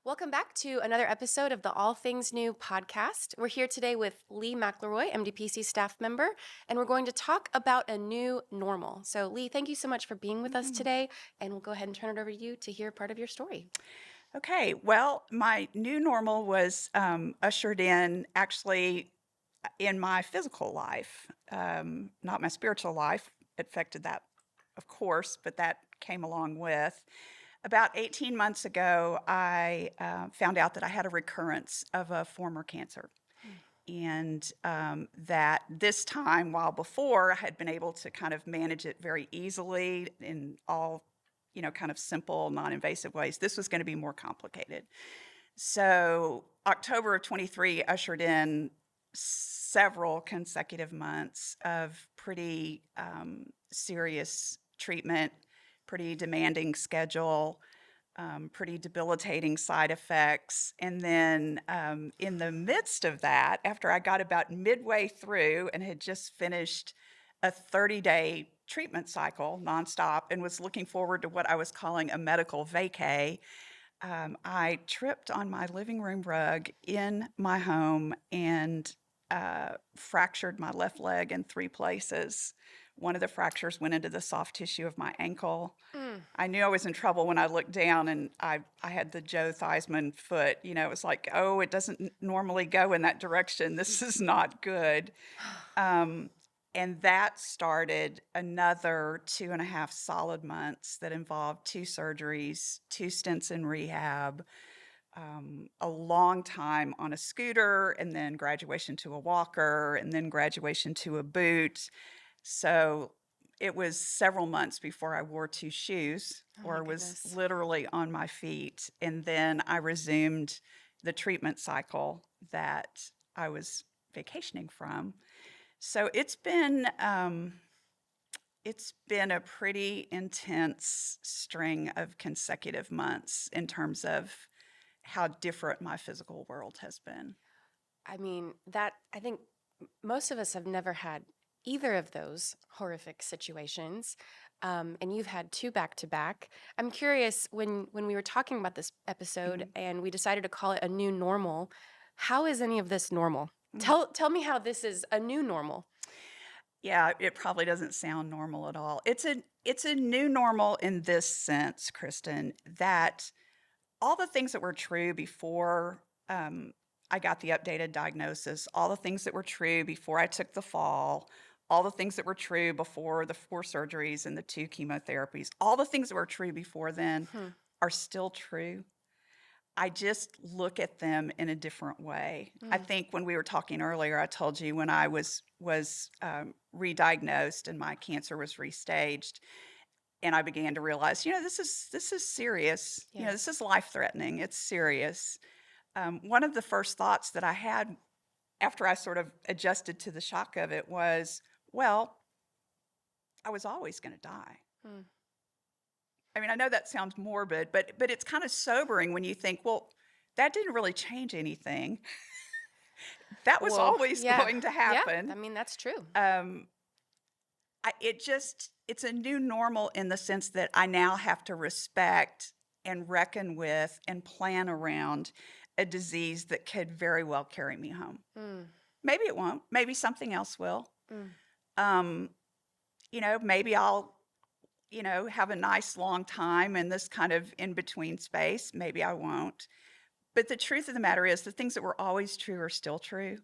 Welcome back to another episode of the All Things New podcast. We're here today with Lee McElroy, MDPC staff member, and we're going to talk about a new normal. So, Lee, thank you so much for being with us today, and we'll go ahead and turn it over to you to hear part of your story. Okay, well, my new normal was ushered in actually in my physical life, not my spiritual life. It affected that, of course, but that came along with. About 18 months ago, I found out that I had a recurrence of a former cancer. And that this time, while before I had been able to kind of manage it very easily in all, kind of simple, non-invasive ways, this was going to be more complicated. So October of 23 ushered in several consecutive months of pretty serious treatment, pretty demanding schedule, pretty debilitating side effects. And then in the midst of that, after I got about midway through and had just finished a 30-day treatment cycle nonstop and was looking forward to what I was calling a medical vacay, I tripped on my living room rug in my home and fractured my left leg in 3 places. One of the fractures went into the soft tissue of my ankle. I knew I was in trouble when I looked down and I had the Joe Theismann foot. It was like, oh, it doesn't normally go in that direction. This is not good. And that started another 2.5 solid months that involved 2 surgeries, 2 stints in rehab, a long time on a scooter, and then graduation to a walker, and then graduation to a boot. So it was several months before I wore 2 shoes Oh my or was goodness. literally on my feet. And then I resumed the treatment cycle that I was vacationing from. So it's been a pretty intense string of consecutive months in terms of how different my physical world has been. I think most of us have never had either of those horrific situations. And you've had two back to back. I'm curious when we were talking about this episode and we decided to call it a new normal, how is any of this normal? Mhm. Tell me how this is a new normal. Yeah, it probably doesn't sound normal at all. It's a new normal in this sense, Kristen, that all the things that were true before I got the updated diagnosis, all the things that were true before I took the fall, all the things that were true before the 4 surgeries and the 2 chemotherapies, all the things that were true before then Hmm. are still true. I just look at them in a different way. I Mm. think when we were talking earlier, I told you when I was re-diagnosed and my cancer was restaged, and I began to realize, this is serious. This Yes. is life-threatening. It's serious. One of the first thoughts that I had after I sort of adjusted to the shock of it was, well, I was always going to die. Mm. I mean, I know that sounds morbid, but it's kind of sobering when you think, well, that didn't really change anything. That was Well, always yeah. going to Yeah. happen. That's true. Um, it's a new normal in the sense that I now have to respect and reckon with and plan around a disease that could very well carry me home. Mm. Maybe it won't. Maybe something else will. Mm. Um, maybe I'll, have a nice long time in this kind of in between space. Maybe I won't. But the truth of the matter is, the things that were always true are still true.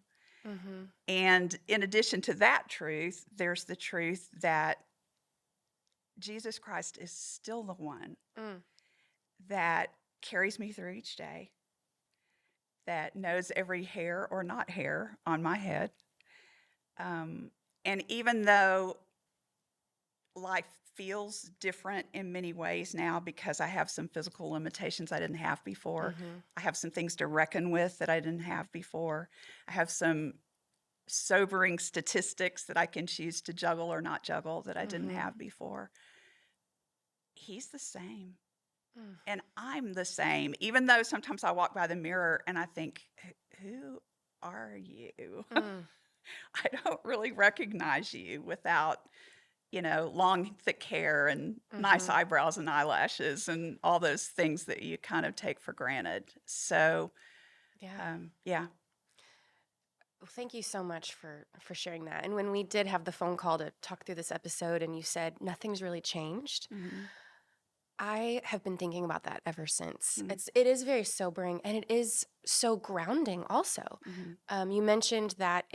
Mm-hmm. And in addition to that truth, there's the truth that Jesus Christ is still the one Mm. that carries me through each day, that knows every hair or not hair on my head. And even though life feels different in many ways now because I have some physical limitations I didn't have before, Mm-hmm. I have some things to reckon with that I didn't have before. I have some sobering statistics that I can choose to juggle or not juggle that I didn't Mm-hmm. have before. He's the same. Mm. And I'm the same, even though sometimes I walk by the mirror and I think, who are you? Mm. I don't really recognize you without long, thick hair and nice Mm-hmm. eyebrows and eyelashes and all those things that you kind of take for granted. So, Yeah. yeah. Well, thank you so much for sharing that. And when we did have the phone call to talk through this episode, and you said nothing's really changed, Hmm. I have been thinking about that ever since. Hmm. It is very sobering, and it is so grounding. Also, Hmm. you mentioned that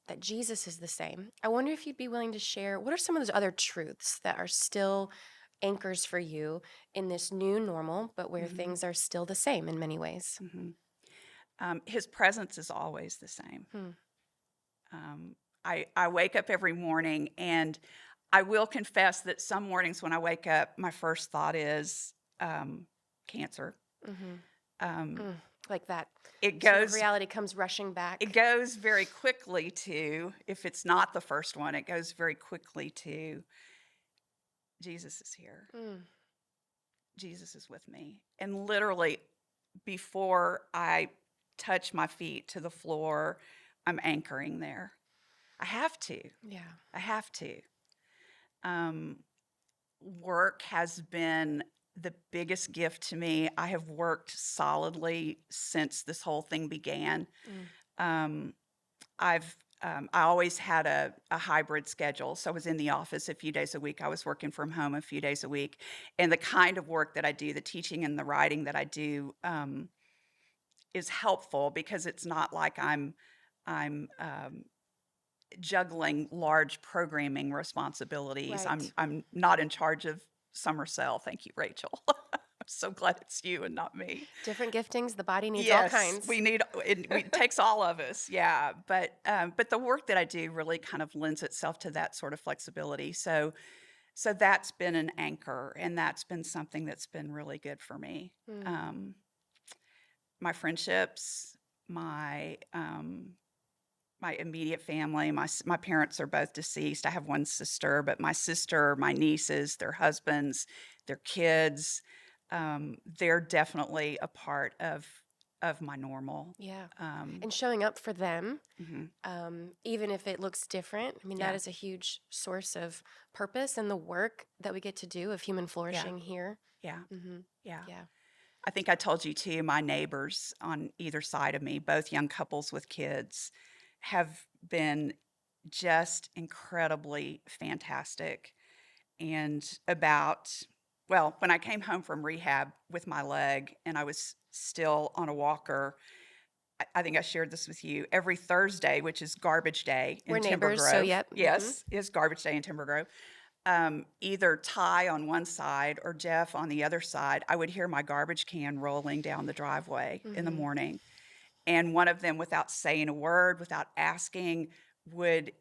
that Jesus is the same. I wonder if you'd be willing to share what are some of those other truths that are still anchors for you in this new normal, but where Hmm. things are still the same in many ways. Hmm. His presence is always the same. Hmm. Um, I wake up every morning, and I will confess that some mornings when I wake up, my first thought is cancer. Mm-hmm. Um, Like that it sort of goes reality comes rushing it back. goes very quickly to, if it's not the first one, it goes very quickly to Jesus is here. Mm. Jesus is with me. And literally, before I touch my feet to the floor, I'm anchoring there. I have to. Yeah. I have to. Um, Work has been the biggest gift to me. I have worked solidly since this whole thing began. Mm. Um, I always had a hybrid schedule, so I was in the office a few days a week. I was working from home a few days a week, and the kind of work that I do, the teaching and the writing that I do, is helpful because it's not like I'm juggling large programming responsibilities. I'm Right. I'm not in charge of Summer Cell. Thank you, Rachel. I'm so glad it's you and not me. Different giftings. The body needs all Yes, kinds. we need it takes all of us, yeah, but the work that I do really kind of lends itself to that sort of flexibility, so that's been an anchor, and that's been something that's been really good for me. Mm. Um, my friendships, my immediate family, my parents are both deceased. I have one sister, but my sister, my nieces, their husbands, their kids, they're definitely a part of my normal. Yeah. Um, And showing up for them, mhm, even if it looks different, I mean, that yeah, is a huge source of purpose and the work that we get to do of human yeah, flourishing here. yeah, Mm-hmm. yeah. Yeah. I think I told you too, my neighbors on either side of me, both young couples with kids, have been just incredibly fantastic. And when I came home from rehab with my leg and I was still on a walker, I think I shared this with you. Every Thursday, which is garbage day We're in Timber neighbors, so Grove, yep. Mm-hmm. yes, is garbage day in Timber Grove. Either Ty on one side or Jeff on the other side, I would hear my garbage can rolling down the driveway in the Mm-hmm. morning. And one of them, without saying a word, without asking, would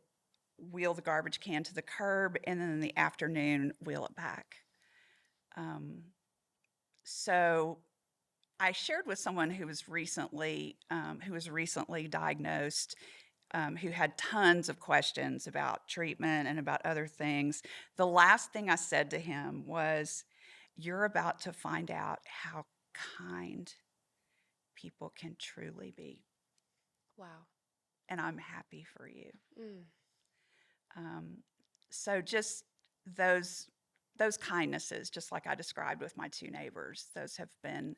wheel the garbage can to the curb and then in the afternoon wheel it back. Um, so I shared with someone who was recently diagnosed, who had tons of questions about treatment and about other things. The last thing I said to him was, "You're about to find out how kind people can truly be, Wow. and I'm happy for you." Mm. Um, so just those those kindnesses, just like I described with my two neighbors, those have been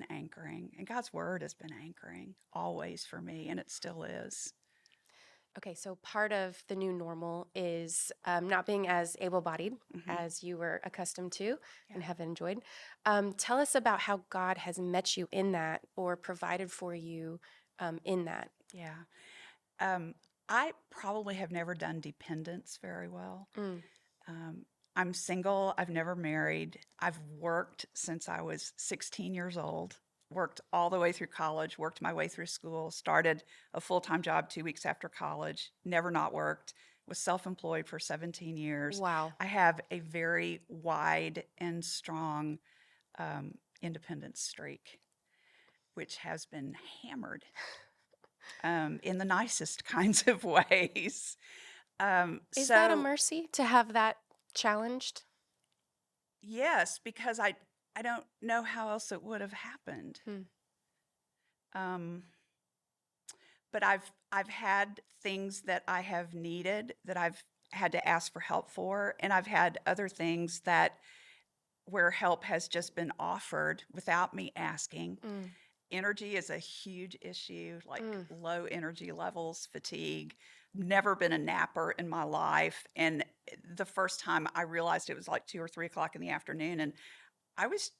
anchoring, and God's word has been anchoring always for me, and it still is. Okay, so part of the new normal is not being as able bodied Hmm. as you were accustomed to Yeah, and have enjoyed. Tell us about how God has met you in that or provided for you in that. yeah. Um, I probably have never done dependence very well. Mm. Um, I'm single. I've never married. I've worked since I was 16 years old, worked all the way through college, worked my way through school, started a full time job 2 weeks after college, never not worked, was self employed for 17 years. Wow. I have a very wide and strong independence streak, which has been hammered in the nicest kinds of ways. Is that a So mercy to have that challenged? yes, because I don't know how else it would have happened. Hmm. Um, but I've had things that I have needed that I've had to ask for help for, and I've had other things that where help has just been offered without me asking. Mm, Energy is a huge issue, like mm. low energy levels, fatigue. Never been a napper in my life. And the first time I realized it was like 2 or 3 o'clock in the afternoon, and I was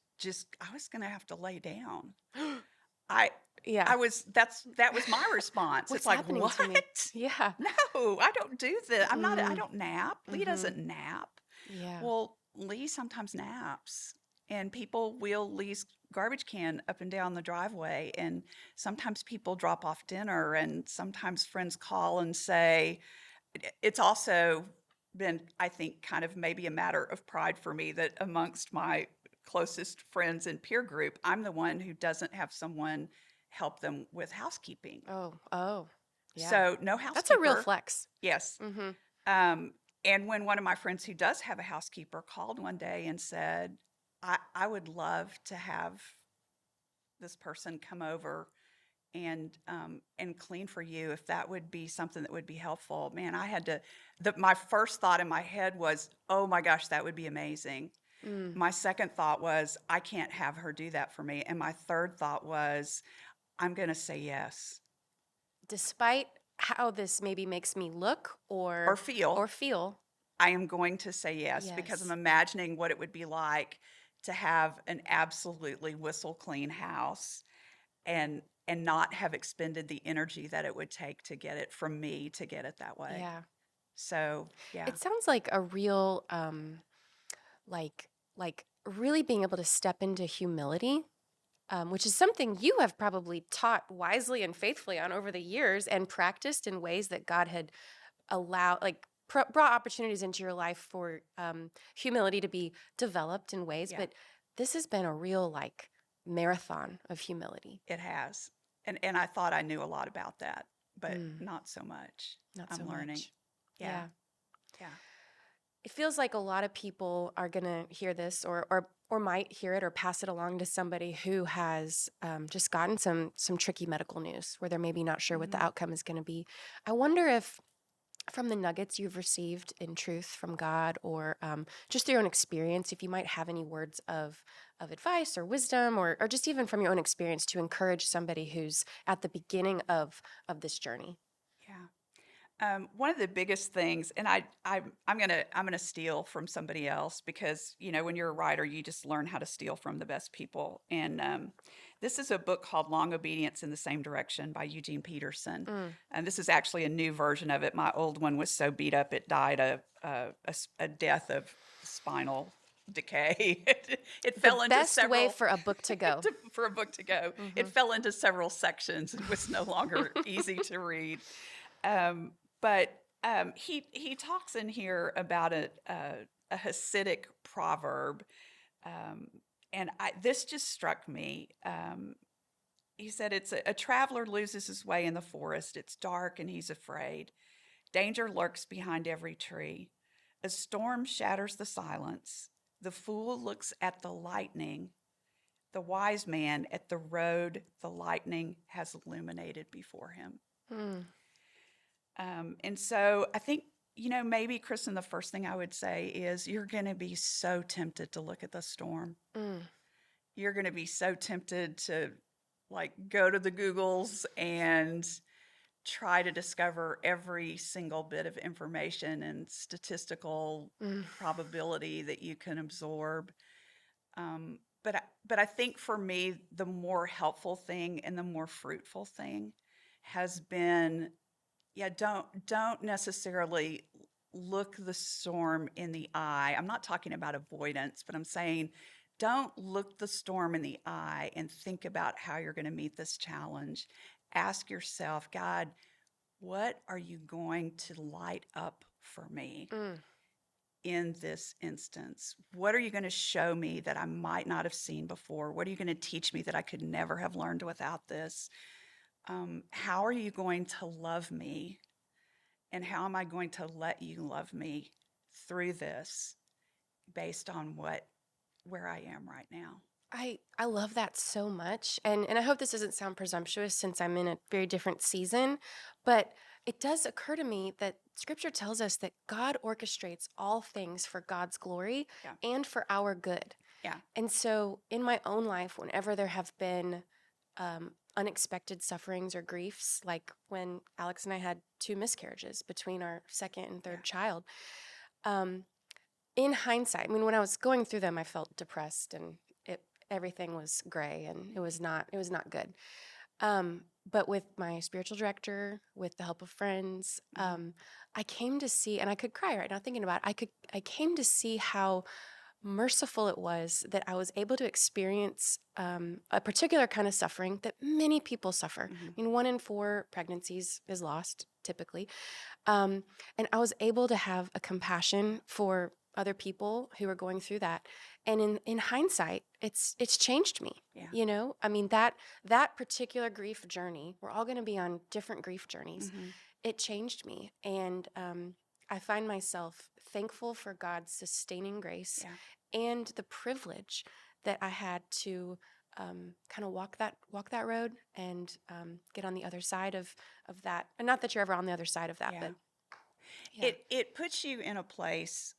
going to have to lay down. I, Yeah. that was my response. It's What's like, happening what? to me? Yeah. No, I don't do this. I Mm, don't nap. Lee mm-hmm. doesn't nap. Yeah. Well, Lee sometimes naps, and people wheel Lee's garbage can up and down the driveway. And sometimes people drop off dinner, and sometimes friends call and say, it's also been, I think, kind of maybe a matter of pride for me that amongst my closest friends and peer group, I'm the one who doesn't have someone help them with housekeeping. Oh, oh, yeah. So, no That's a real housekeeper. flex. Yes. Mm-hmm. Um, and when one of my friends who does have a housekeeper called one day and said, I would love to have this person come over and clean for you if that would be something that would be helpful. Man, I had to, my first thought in my head was, oh my gosh, that would be amazing. Mm. My second thought was, I can't have her do that for me. And my third thought was, I'm going to say yes Despite how this maybe makes me look or feel. or feel, I am going to say yes because I'm yes. imagining what it would be like to have an absolutely whistle clean house and not have expended the energy that it would take to get it from me to get it that way. Yeah. So, yeah. It sounds like a real like really being able to step into humility, which is something you have probably taught wisely and faithfully on over the years and practiced in ways that God had allowed, like brought opportunities into your life for humility to be developed in ways. Yeah, But this has been a real like marathon of humility. it has. And I thought I knew a lot about that, but Mm, not so much. not so I'm learning. much. Yeah. Yeah. Yeah. It feels like a lot of people are gonna hear this or might hear it or pass it along to somebody who has just gotten some tricky medical news where they're maybe not sure what the Mhm. outcome is going to be. I wonder if from the nuggets you've received in truth from God or just through your own experience, if you might have any words of advice or wisdom or just even from your own experience to encourage somebody who's at the beginning of this journey. Yeah. One of the biggest things, and I'm gonna steal from somebody else because when you're a writer, you just learn how to steal from the best people. And this is a book called "Long Obedience in the Same Direction" by Eugene Peterson, Mm. and this is actually a new version of it. My old one was so beat up it died a death of spinal decay. It The fell into best way several for a book to go. for a book to go. It Hmm. fell into several sections and was no longer easy to read. But he talks in here about a Hasidic proverb, um, and this just struck me. He said, "It's a traveler loses his way in the forest. It's dark and he's afraid. Danger lurks behind every tree. A storm shatters the silence. The fool looks at the lightning. The wise man at the road the lightning has illuminated before him." Mm. And so I think, maybe, Kristen, the first thing I would say is you're going to be so tempted to look at the storm. Mm. You're going to be so tempted to like go to the Googles and try to discover every single bit of information and statistical Mm. probability that you can absorb. But I think for me, the more helpful thing and the more fruitful thing has been, yeah, don't necessarily look the storm in the eye. I'm not talking about avoidance, but I'm saying don't look the storm in the eye and think about how you're going to meet this challenge. Ask yourself, God, what are you going to light up for me Mm. in this instance? What are you going to show me that I might not have seen before? What are you going to teach me that I could never have learned without this? How are you going to love me? And how am I going to let you love me through this based on where I am right now? I love that so much. And I hope this doesn't sound presumptuous since I'm in a very different season, but it does occur to me that scripture tells us that God orchestrates all things for God's glory Yeah. and for our good. Yeah. And so in my own life, whenever there have been unexpected sufferings or griefs, like when Alex and I had 2 miscarriages between our second and third child, um, in hindsight, I mean, when I was going through them, I felt depressed and everything was gray and it was not good. But with my spiritual director, with the help of friends, I came to see, and I could cry right now thinking about it. I came to see how merciful it was that I was able to experience a particular kind of suffering that many people suffer. I mean, 1 in 4 pregnancies is lost typically. And I was able to have a compassion for other people who are going through that. And in hindsight, it's changed me. Yeah. You know, I mean, that particular grief journey, we're all going to be on different grief journeys. It changed me. And I find myself thankful for God's sustaining grace and the privilege that I had to kind of walk that road and get on the other side of that. And not that you're ever on the other side of that, Yeah. but yeah. It puts you in a place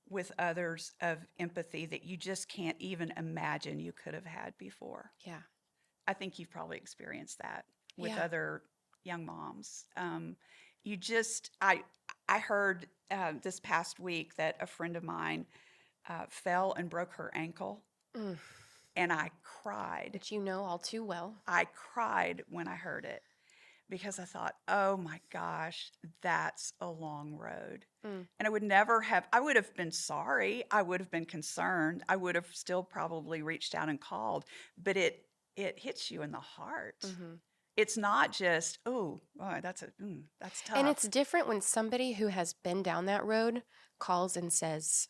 with others of empathy that you just can't even imagine you could have had before. Yeah. I think you've probably experienced that with Yeah. other young moms. You just, I heard this past week that a friend of mine fell and broke her ankle, Mm. and I cried. Which you know all too well. I cried when I heard it because I thought, oh my gosh, that's a long road. Mm. And I would have been sorry. I would have been concerned. I would have still probably reached out and called, but it hits you in the heart. Mm-hmm. It's not just, that's tough. And it's different when somebody who has been down that road calls and says,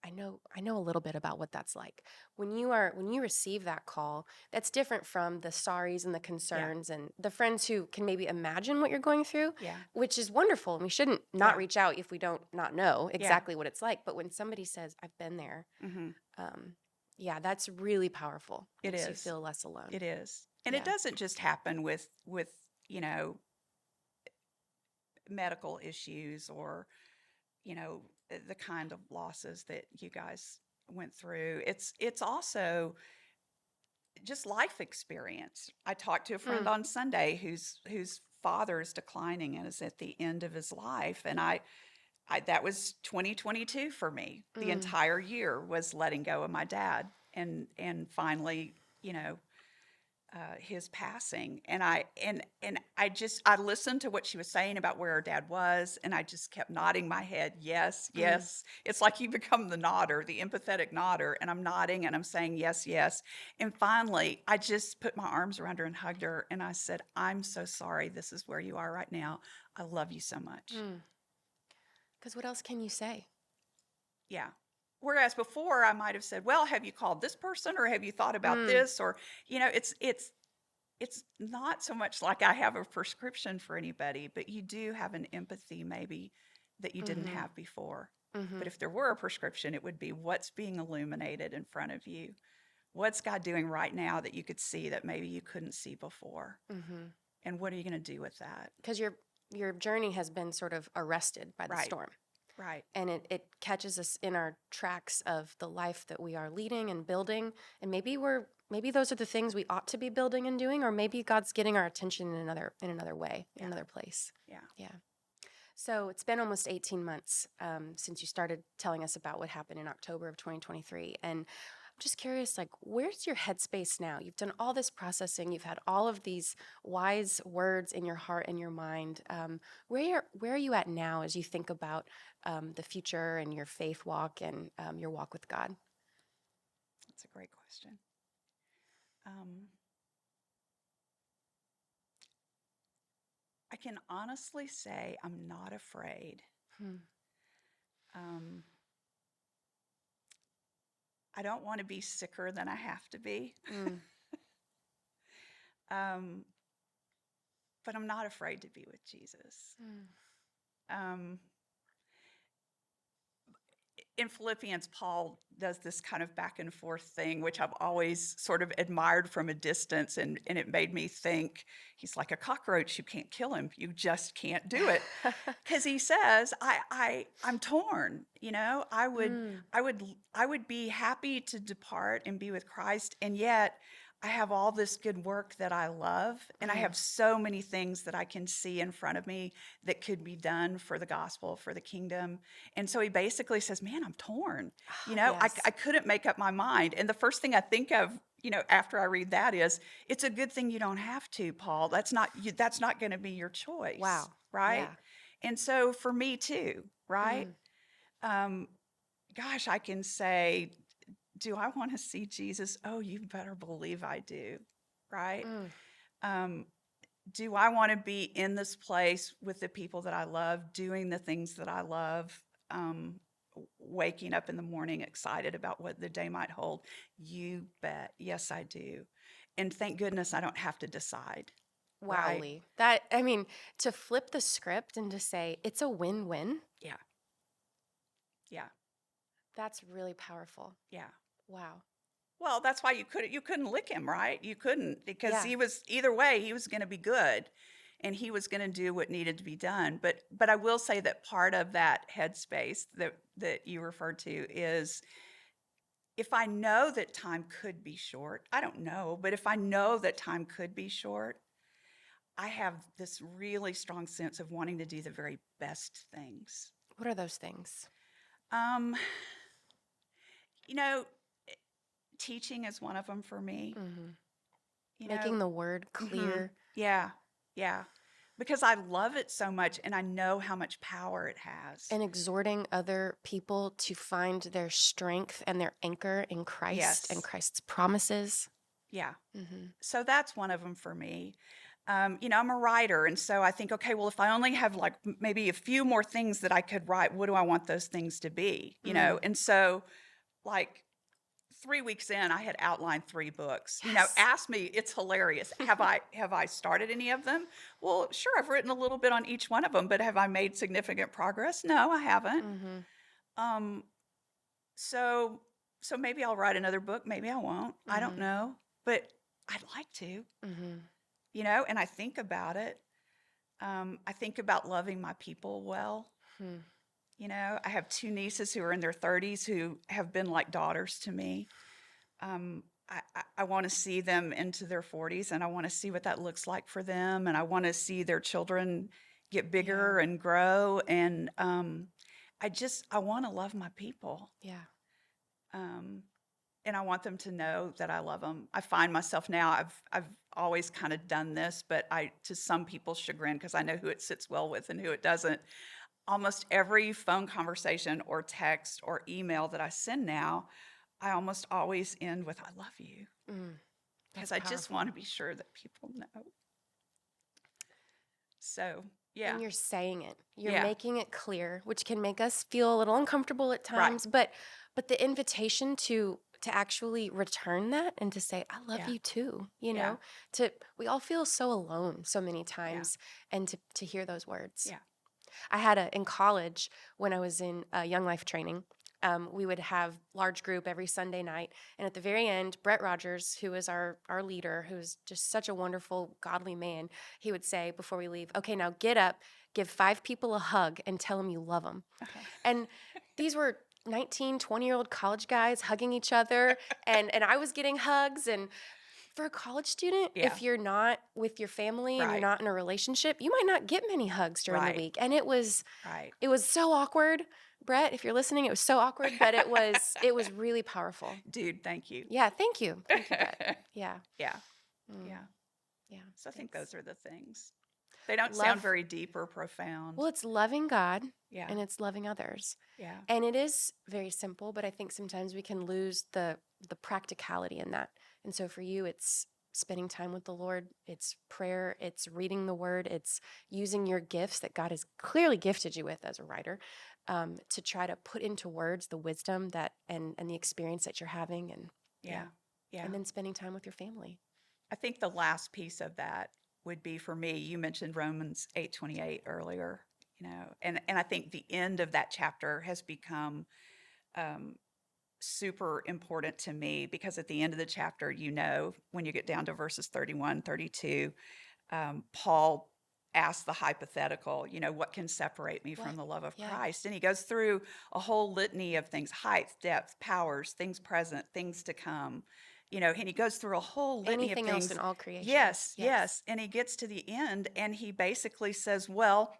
I know a little bit about what that's like. When you receive that call, that's different from the sorries and the concerns and the friends who can maybe imagine what you're going through, which is wonderful. And we shouldn't not reach out if we don't not know exactly what it's like. But when somebody says, I've been there, that's really powerful. It Makes you is. feel less alone. It is. And it doesn't just happen with medical issues or the kind of losses that you guys went through. It's also just life experience. I talked to a friend on Sunday whose father is declining and is at the end of his life, and I that was 2022 for me. The entire year was letting go of my dad, and finally, his passing. And I listened to what she was saying about where her dad was, and I just kept nodding my head, yes, yes. It's like you become the nodder, the empathetic nodder, and I'm nodding and I'm saying yes, yes. And finally, I just put my arms around her and hugged her, and I said, I'm so sorry this is where you are right now. I love you so much. Because what else can you say? Yeah. Whereas before I might have said, well, have you called this person or have you thought about this? Or, it's not so much like I have a prescription for anybody, but you do have an empathy maybe that you didn't have before. But if there were a prescription, it would be what's being illuminated in front of you. What's God doing right now that you could see that maybe you couldn't see before? And what are you going to do with that? Because your journey has been sort of arrested by the storm. Right. And it catches us in our tracks of the life that we are leading and building. And maybe those are the things we ought to be building and doing, or maybe God's getting our attention in another way, in another place. Yeah. So it's been almost 18 months since you started telling us about what happened in October of 2023. And I'm just curious, like, where's your headspace now? You've done all this processing. You've had all of these wise words in your heart and your mind. Where are you at now as you think about the future and your faith walk and your walk with God? That's a great question. I can honestly say I'm not afraid. I don't want to be sicker than I have to be. But I'm not afraid to be with Jesus. in Philippians, Paul does this kind of back and forth thing, which I've always sort of admired from a distance. And it made me think he's like a cockroach. You can't kill him. You just can't do it. Because he says, I'm torn. Mm, I would be happy to depart and be with Christ. And yet I have all this good work that I love, and I mm. have so many things that I can see in front of me that could be done for the gospel, for the kingdom. And so he basically says, man, I'm torn. Yes. I couldn't make up my mind. And the first thing I think of, after I read that is, it's a good thing you don't have to, Paul. That's not going to be your choice, Wow. right? Yeah. And so for me too, right? Mm, Um, Gosh, I can say, do I want to see Jesus? Oh, you better believe I do, right? mm. Um, do I want to be in this place with the people that I love, doing the things that I love, waking up in the morning excited about what the day might hold? You bet. Yes, I do. And thank goodness I don't have to decide, Wow, right? Lee. To flip the script and to say it's a win-win, Yeah, yeah, that's really powerful. yeah. Wow. Well, that's why you couldn't lick him, right? You couldn't, because Yeah. he was, either way, he was going to be good, and he was going to do what needed to be done. But I will say that part of that headspace that you referred to is, if I know that time could be short, I don't know, but if I know that time could be short, I have this really strong sense of wanting to do the very best things. What are those things? Um, you know, Teaching is one of them for me. Hmm. You know, Making the word hmm clear. Yeah, yeah. Because I love it so much and I know how much power it has. And exhorting other people to find their strength and their anchor in Christ and Yes. Christ's promises. Yeah. Hmm. So that's one of them for me. I'm a writer. And so I think, okay, well, if I only have like maybe a few more things that I could write, what do I want those things to be? Mm. And so, like, 3 weeks in, I had outlined 3 books. Yes. Ask me, it's hilarious. Have I started any of them? Well, sure, I've written a little bit on each one of them, but have I made significant progress? No, I haven't. Hmm. Um, so so maybe I'll write another book, maybe I won't. I don't Hmm. know, but I'd like to, Hmm. and I think about it. I think about loving my people well. Hmm. I have two nieces who are in their 30s who have been like daughters to me. I want to see them into their 40s, and I want to see what that looks like for them. And I want to see their children get Yeah. bigger and grow. And I want to love my people. Yeah. Um, and I want them to know that I love them. I find myself now, I've always kind of done this, but to some people's chagrin, because I know who it sits well with and who it doesn't. Almost every phone conversation or text or email that I send now, I almost always end with "I love you," Mm. because That's I just powerful. want to be sure that people know. So yeah, And you're saying it. You're yeah, making it clear, which can make us feel a little uncomfortable at right, times, but the invitation to actually return that and to say, I love yeah, you too, yeah, to we all feel so alone so many yeah, times, and to hear those words. yeah. I had in college when I was in Young Life training. We would have large group every Sunday night, and at the very end, Brett Rogers, who is our leader, who's just such a wonderful, godly man, he would say before we leave, "Okay, now get up, give 5 people a hug, and tell them you love them." And these were 19, 20-year-old college guys hugging each other, and I was getting hugs. And for a college student, Yeah, if you're not with your family and you're right, not in a relationship, you might not get many hugs during the right, week. And right. it was so awkward. Brett, if you're listening, it was so awkward, but it was really powerful. Dude, thank you. Yeah, thank you. Thank you, Brett. Yeah. Yeah, Mm, yeah. yeah. So I think Thanks. those are the things. They don't sound Love, very deep or profound. well, it's loving God Yeah, and it's loving others. yeah, And it is very simple, but I think sometimes we can lose the practicality in that. And so for you, it's spending time with the Lord, it's prayer, it's reading the word, it's using your gifts that God has clearly gifted you with as a writer, to try to put into words the wisdom that and the experience that you're having. And yeah, yeah, yeah. and then spending time with your family. I think the last piece of that would be for me, you mentioned Romans 8:28 earlier, and I think the end of that chapter has become um, super important to me because at the end of the chapter, when you get down to verses 31, 32, Paul asks the hypothetical, what can separate me What? from the love of Yeah. Christ? And he goes through a whole litany of things: height, depth, powers, things present, things to come. And he goes through a whole litany of Anything else in things. all creation. Yes, yes. And he gets to the end and he basically says, well,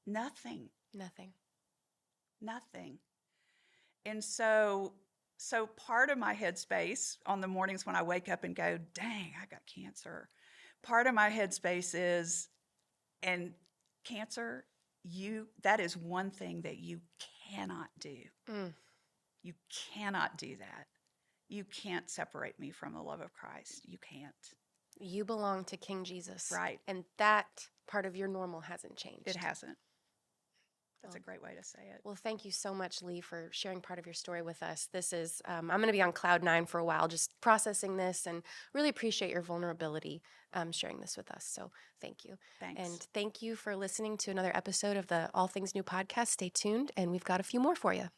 nothing, Nothing. nothing. And so part of my headspace on the mornings when I wake up and go, dang, I got cancer. Part of my headspace is, and cancer, that is one thing that you cannot do. Mm. You cannot do that. You can't separate me from the love of Christ. You can't. You belong to King Jesus. Right. And that part of your normal hasn't changed. It hasn't. That's Well, a great way to say it. Well, thank you so much, Lee, for sharing part of your story with us. This is, I'm going to be on cloud nine for a while, just processing this, and really appreciate your vulnerability sharing this with us. So thank you. Thanks. And thank you for listening to another episode of the All Things New podcast. Stay tuned, and we've got a few more for you.